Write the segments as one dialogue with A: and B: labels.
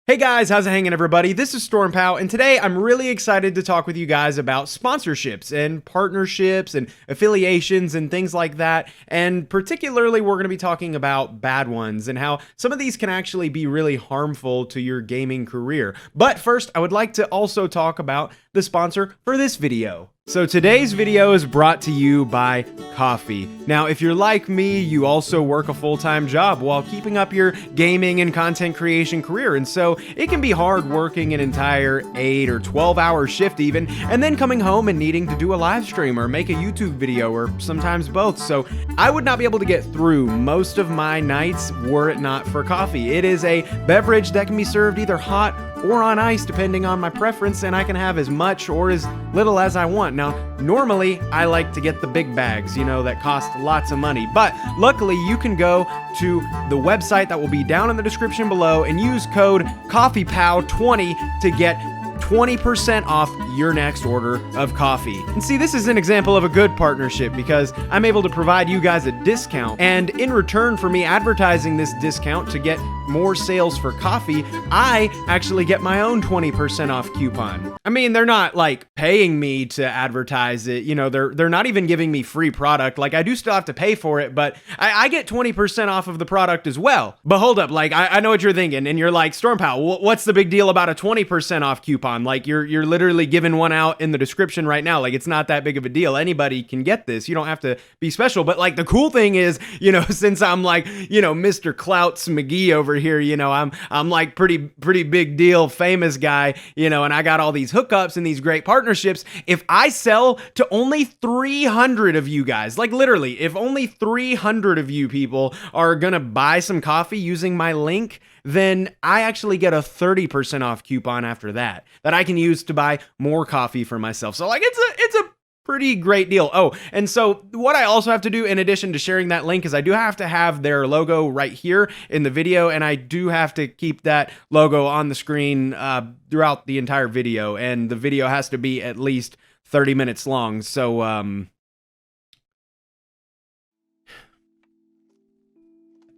A: Hey guys, how's it hanging everybody? This is StormPow, and today I'm really excited to talk with you guys about sponsorships and partnerships and affiliations and things like that. And particularly, we're going to be talking about bad ones and how some of these can actually be really harmful to your gaming career. But first, I would like to also talk about the sponsor for this video. So today's video is brought to you by coffee. Now, if you're like me, you also work a full-time job while keeping up your gaming and content creation career. And so it can be hard working an entire 8 or 12-hour shift even, and then coming home and needing to do a live stream or make a YouTube video or sometimes both. So I would not be able to get through most of my nights were it not for coffee. It is a beverage that can be served either hot or on ice depending on my preference, and I can have as much or as little as I want. Now, normally I like to get the big bags, that cost lots of money, but luckily you can go to the website that will be down in the description below and use code CoffeePow20 to get 20% off your next order of coffee. And see, this is an example of a good partnership because I'm able to provide you guys a discount, and in return for me advertising this discount to get more sales for coffee, I actually get my own 20% off coupon. I mean, they're not like paying me to advertise it, they're not even giving me free product. Like, I do still have to pay for it, but I get 20% off of the product as well. But hold up, like, I know what you're thinking, and you're like, StormPow, what's the big deal about a 20% off coupon? Like, you're literally giving one out in the description right now. Like, it's not that big of a deal. Anybody can get this. You don't have to be special. But like, the cool thing is, since I'm like, Mr. Clouts McGee over here, I'm like pretty big deal, famous guy, and I got all these hookups and these great partnerships. If I sell to only 300 of you guys, like literally, if only 300 of you people are gonna buy some coffee using my link, then I actually get a 30% off coupon after that I can use to buy more coffee for myself. So like, it's a pretty great deal. Oh, and so what I also have to do in addition to sharing that link is I do have to have their logo right here in the video, and I do have to keep that logo on the screen throughout the entire video, and the video has to be at least 30 minutes long. So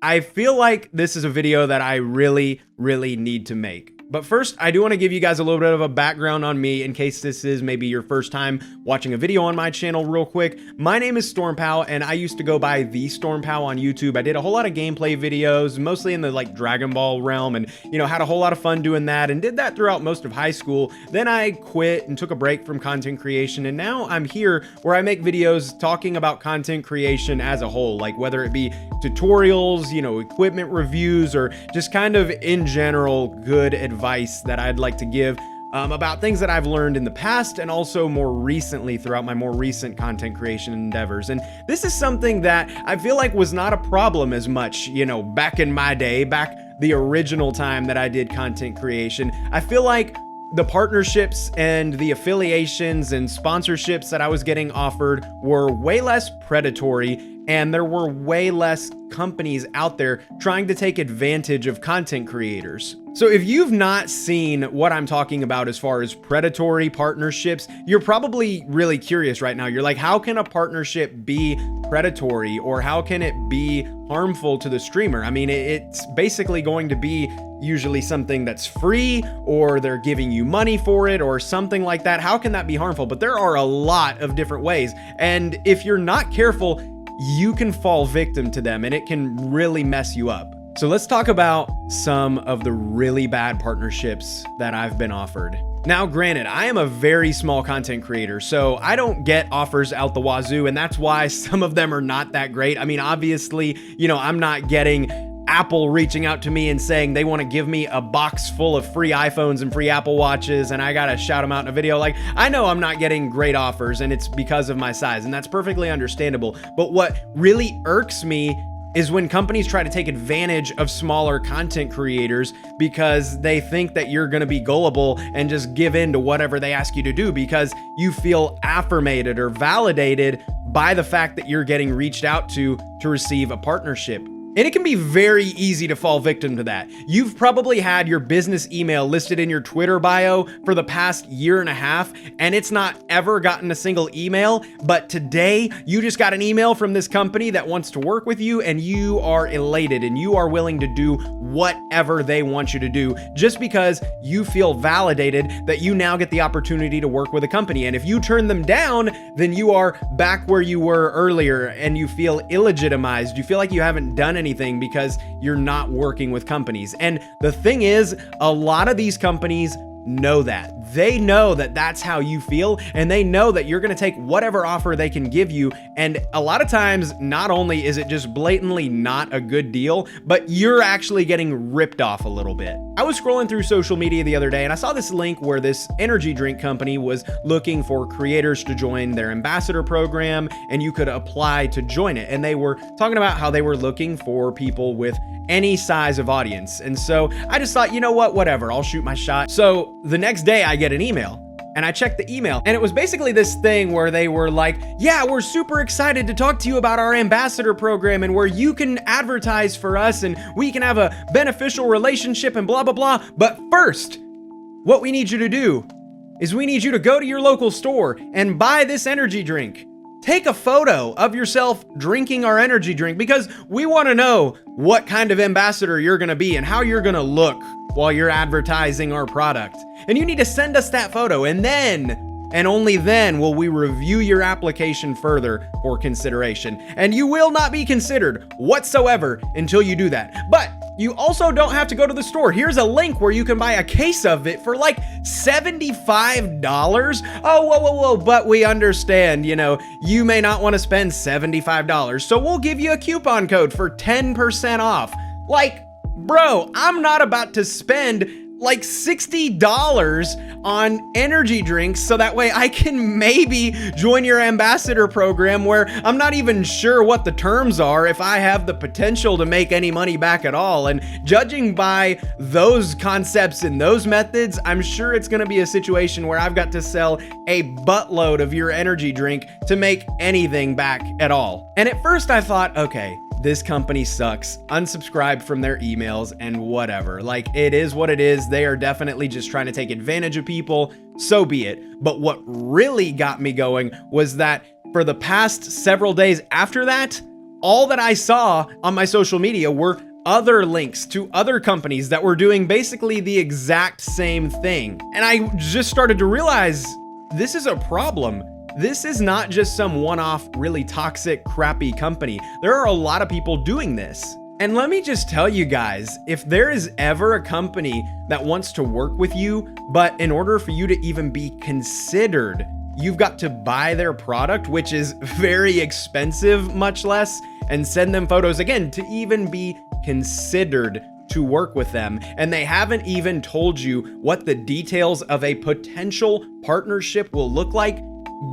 A: I feel like this is a video that I really need to make. But first, I do want to give you guys a little bit of a background on me in case this is maybe your first time watching a video on my channel real quick. My name is StormPow, and I used to go by the StormPow on YouTube. I did a whole lot of gameplay videos, mostly in the like Dragon Ball realm, and had a whole lot of fun doing that, and did that throughout most of high school. Then I quit and took a break from content creation, and now I'm here where I make videos talking about content creation as a whole, like whether it be tutorials, equipment reviews, or just kind of in general good advice that I'd like to give about things that I've learned in the past and also more recently throughout my more recent content creation endeavors. And this is something that I feel like was not a problem as much, back in my day, back the original time that I did content creation. I feel like the partnerships and the affiliations and sponsorships that I was getting offered were way less predatory, and there were way less companies out there trying to take advantage of content creators. So if you've not seen what I'm talking about as far as predatory partnerships, you're probably really curious right now. You're like, how can a partnership be predatory, or how can it be harmful to the streamer? I mean, it's basically going to be usually something that's free, or they're giving you money for it, or something like that. How can that be harmful? But there are a lot of different ways. And if you're not careful, you can fall victim to them, and it can really mess you up. So let's talk about some of the really bad partnerships that I've been offered. Now, granted, I am a very small content creator, so I don't get offers out the wazoo, and that's why some of them are not that great. I mean, obviously, I'm not getting Apple reaching out to me and saying they want to give me a box full of free iPhones and free Apple Watches, and I gotta shout them out in a video. Like, I know I'm not getting great offers, and it's because of my size, and that's perfectly understandable. But what really irks me is when companies try to take advantage of smaller content creators because they think that you're gonna be gullible and just give in to whatever they ask you to do because you feel affirmated or validated by the fact that you're getting reached out to receive a partnership. And it can be very easy to fall victim to that. You've probably had your business email listed in your Twitter bio for the past year and a half, and it's not ever gotten a single email, but today you just got an email from this company that wants to work with you, and you are elated and you are willing to do whatever they want you to do just because you feel validated that you now get the opportunity to work with a company. And if you turn them down, then you are back where you were earlier and you feel illegitimized. You feel like you haven't done anything because you're not working with companies. And the thing is, a lot of these companies know that. They know that that's how you feel, and they know that you're going to take whatever offer they can give you. And a lot of times, not only is it just blatantly not a good deal, but you're actually getting ripped off a little bit. I was scrolling through social media the other day and I saw this link where this energy drink company was looking for creators to join their ambassador program, and you could apply to join it. And they were talking about how they were looking for people with any size of audience. And so I just thought, you know what, whatever, I'll shoot my shot. So the next day I get an email. And I checked the email, and it was basically this thing where they were like, yeah, we're super excited to talk to you about our ambassador program and where you can advertise for us and we can have a beneficial relationship and blah, blah, blah. But first, what we need you to do is we need you to go to your local store and buy this energy drink. Take a photo of yourself drinking our energy drink because we want to know what kind of ambassador you're going to be and how you're going to look while you're advertising our product. And you need to send us that photo, and then, and only then, will we review your application further for consideration. And you will not be considered whatsoever until you do that. But you also don't have to go to the store. Here's a link where you can buy a case of it for like $75. Oh, whoa, but we understand, you may not want to spend $75. So we'll give you a coupon code for 10% off. Like, bro, I'm not about to spend like $60 on energy drinks so that way I can maybe join your ambassador program where I'm not even sure what the terms are, if I have the potential to make any money back at all. And judging by those concepts and those methods, I'm sure it's going to be a situation where I've got to sell a buttload of your energy drink to make anything back at all. And at first I thought, okay, this company sucks, unsubscribe from their emails and whatever. Like, it is what it is. They are definitely just trying to take advantage of people. So be it. But what really got me going was that for the past several days after that, all that I saw on my social media were other links to other companies that were doing basically the exact same thing. And I just started to realize this is a problem. This is not just some one-off, really toxic, crappy company. There are a lot of people doing this. And let me just tell you guys, if there is ever a company that wants to work with you, but in order for you to even be considered, you've got to buy their product, which is very expensive, much less, and send them photos again to even be considered to work with them. And they haven't even told you what the details of a potential partnership will look like.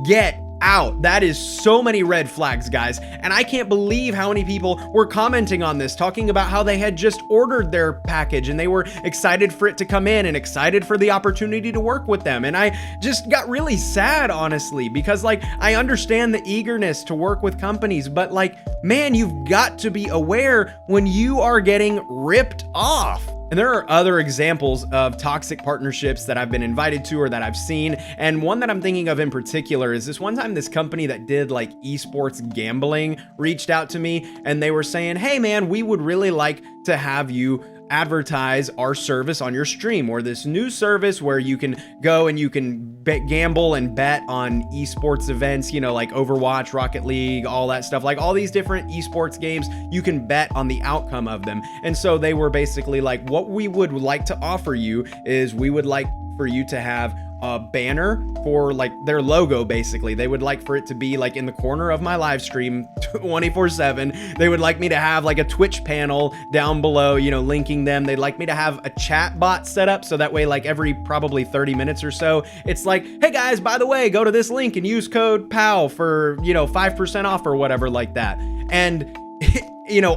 A: Get out. That is so many red flags, guys. And I can't believe how many people were commenting on this, talking about how they had just ordered their package and they were excited for it to come in and excited for the opportunity to work with them. And I just got really sad, honestly, because like, I understand the eagerness to work with companies, but like, man, you've got to be aware when you are getting ripped off. And there are other examples of toxic partnerships that I've been invited to or that I've seen. And one that I'm thinking of in particular is this one time this company that did like esports gambling reached out to me and they were saying, hey man, we would really like to have you advertise our service on your stream, or this new service where you can go and you can gamble and bet on esports events, like Overwatch, Rocket League, all that stuff, like all these different esports games, you can bet on the outcome of them. And so they were basically like, what we would like to offer you is we would like for you to have a banner for like their logo. Basically, they would like for it to be like in the corner of my live stream 24/7. They would like me to have like a Twitch panel down below, linking them. They'd like me to have a chat bot set up so that way like every probably 30 minutes or so, it's like, hey guys, by the way, go to this link and use code POW for 5% off or whatever like that. And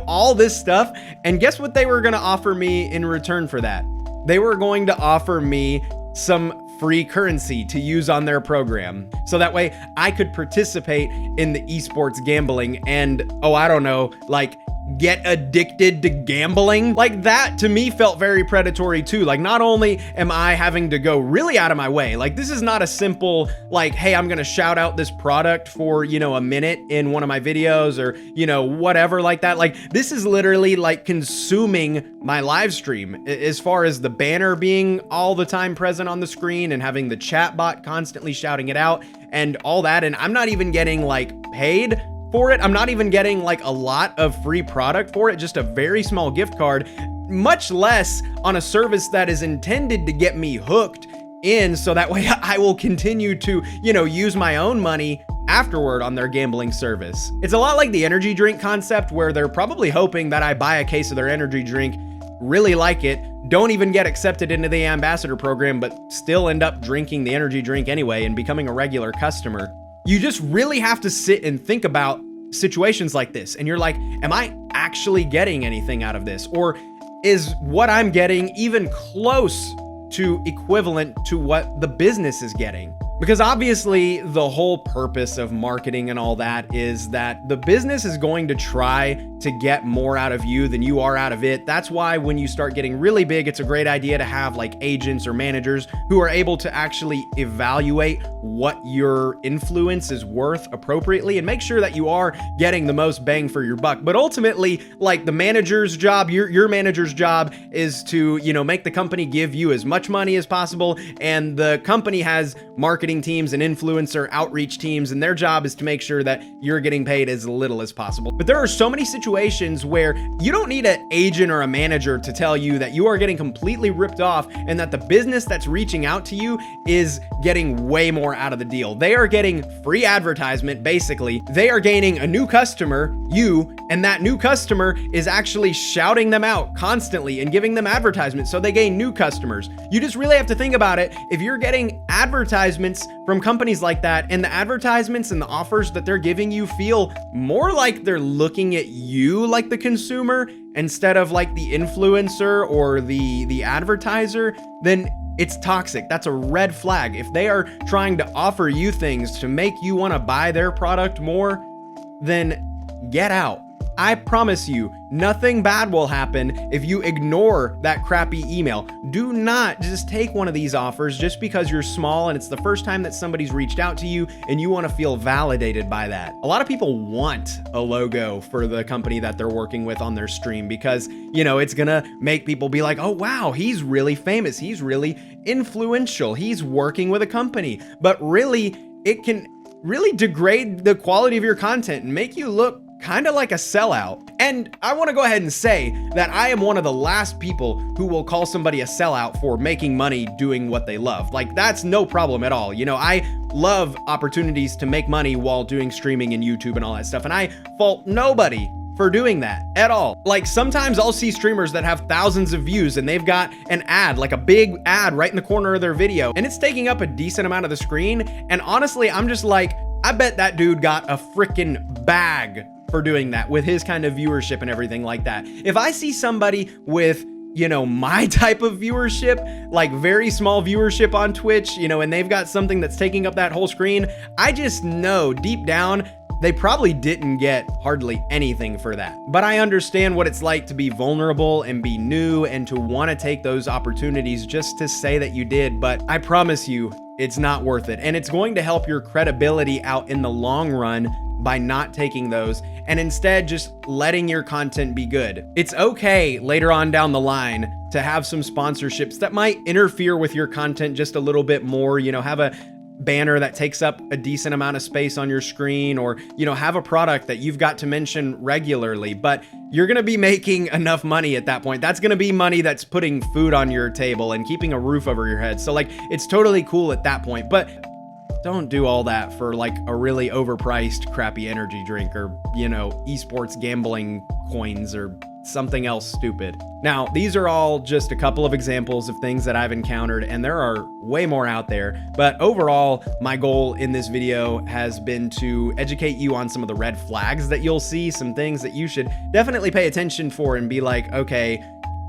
A: all this stuff. And guess what they were going to offer me in return for that? They were going to offer me some free currency to use on their program. So that way I could participate in the esports gambling and, I don't know, like get addicted to gambling. Like, that to me felt very predatory too. Like, not only am I having to go really out of my way, like this is not a simple like, hey, I'm gonna shout out this product for, you know, a minute in one of my videos or, you know, whatever like that. Like, this is literally like consuming my live stream as far as the banner being all the time present on the screen and having the chat bot constantly shouting it out and all that. And I'm not even getting like paid for it. I'm not even getting like a lot of free product for it, just a very small gift card, much less on a service that is intended to get me hooked in so that way I will continue to, you know, use my own money afterward on their gambling service. It's a lot like the energy drink concept where they're probably hoping that I buy a case of their energy drink, really like it, don't even get accepted into the ambassador program, but still end up drinking the energy drink anyway and becoming a regular customer. You just really have to sit and think about situations like this. And you're like, am I actually getting anything out of this? Or is what I'm getting even close to equivalent to what the business is getting? Because obviously the whole purpose of marketing and all that is that the business is going to try to get more out of you than you are out of it. That's why when you start getting really big, it's a great idea to have like agents or managers who are able to actually evaluate what your influence is worth appropriately and make sure that you are getting the most bang for your buck. But ultimately, like the manager's job, your manager's job is to, you know, make the company give you as much money as possible. And the company has marketing teams and influencer outreach teams, and their job is to make sure that you're getting paid as little as possible. But there are so many situations where you don't need an agent or a manager to tell you that you are getting completely ripped off and that the business that's reaching out to you is getting way more out of the deal. They are getting free advertisement, basically. They are gaining a new customer, you, and that new customer is actually shouting them out constantly and giving them advertisement, so they gain new customers. You just really have to think about it. If you're getting advertisements from companies like that, and the advertisements and the offers that they're giving you feel more like they're looking at you like the consumer instead of like the influencer or the advertiser, then it's toxic. That's a red flag. If they are trying to offer you things to make you want to buy their product more, then get out. I promise you, nothing bad will happen if you ignore that crappy email. Do not just take one of these offers just because you're small and it's the first time that somebody's reached out to you and you want to feel validated by that. A lot of people want a logo for the company that they're working with on their stream because, you know, it's gonna make people be like, oh wow, he's really famous, he's really influential, he's working with a company. But really, it can really degrade the quality of your content and make you look kind of like a sellout. And I want to go ahead and say that I am one of the last people who will call somebody a sellout for making money doing what they love. Like, that's no problem at all. You know, I love opportunities to make money while doing streaming and YouTube and all that stuff. And I fault nobody for doing that at all. Like, sometimes I'll see streamers that have thousands of views and they've got an ad, like a big ad right in the corner of their video, and it's taking up a decent amount of the screen. And honestly, I'm just like, I bet that dude got a freaking bag for doing that with his kind of viewership and everything like that. If I see somebody with, you know, my type of viewership, like very small viewership on Twitch, you know, and they've got something that's taking up that whole screen, I just know deep down they probably didn't get hardly anything for that. But I understand what it's like to be vulnerable and be new and to want to take those opportunities just to say that you did. But I promise you, it's not worth it. And it's going to help your credibility out in the long run by not taking those and instead just letting your content be good. It's okay later on down the line to have some sponsorships that might interfere with your content just a little bit more, you know, have a banner that takes up a decent amount of space on your screen, or, you know, have a product that you've got to mention regularly, but you're going to be making enough money at that point. That's going to be money that's putting food on your table and keeping a roof over your head. So like, it's totally cool at that point, but don't do all that for like a really overpriced crappy energy drink or, you know, esports gambling coins or something else stupid. Now, these are all just a couple of examples of things that I've encountered, and there are way more out there. But overall, my goal in this video has been to educate you on some of the red flags that you'll see, some things that you should definitely pay attention for and be like, okay,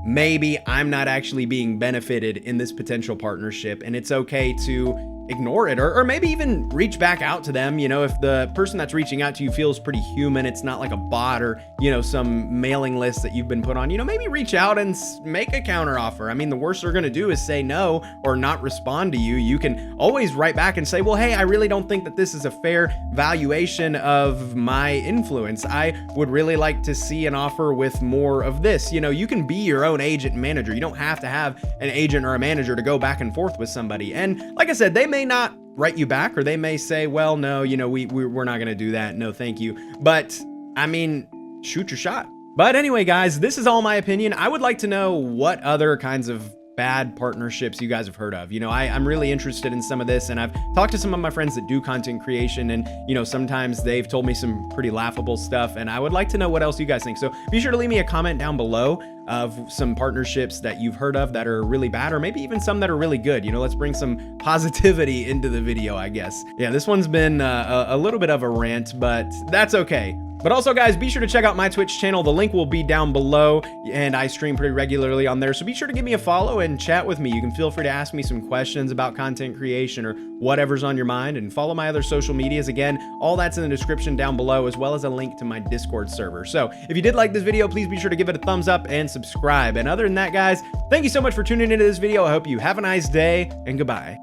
A: maybe I'm not actually being benefited in this potential partnership, and it's okay to ignore it, or maybe even reach back out to them. You know, if the person that's reaching out to you feels pretty human, it's not like a bot or, you know, some mailing list that you've been put on, you know, maybe reach out and make a counter offer. I mean, the worst they're going to do is say no or not respond to you. You can always write back and say, well, hey, I really don't think that this is a fair valuation of my influence. I would really like to see an offer with more of this. You know, you can be your own agent and manager. You don't have to have an agent or a manager to go back and forth with somebody. And like I said, they may not write you back, or they may say, well, no, you know, we're not going to do that. No, thank you. But I mean, shoot your shot. But anyway, guys, this is all my opinion. I would like to know what other kinds of bad partnerships you guys have heard of. You know, I'm really interested in some of this, and I've talked to some of my friends that do content creation, and, you know, sometimes they've told me some pretty laughable stuff, and I would like to know what else you guys think. So be sure to leave me a comment down below of some partnerships that you've heard of that are really bad, or maybe even some that are really good. You know, let's bring some positivity into the video, I guess. Yeah, this one's been a little bit of a rant, but that's okay. But also, guys, be sure to check out my Twitch channel. The link will be down below, and I stream pretty regularly on there. So be sure to give me a follow and chat with me. You can feel free to ask me some questions about content creation or whatever's on your mind, and follow my other social medias. Again, all that's in the description down below, as well as a link to my Discord server. So if you did like this video, please be sure to give it a thumbs up and subscribe. And other than that, guys, thank you so much for tuning into this video. I hope you have a nice day, and goodbye.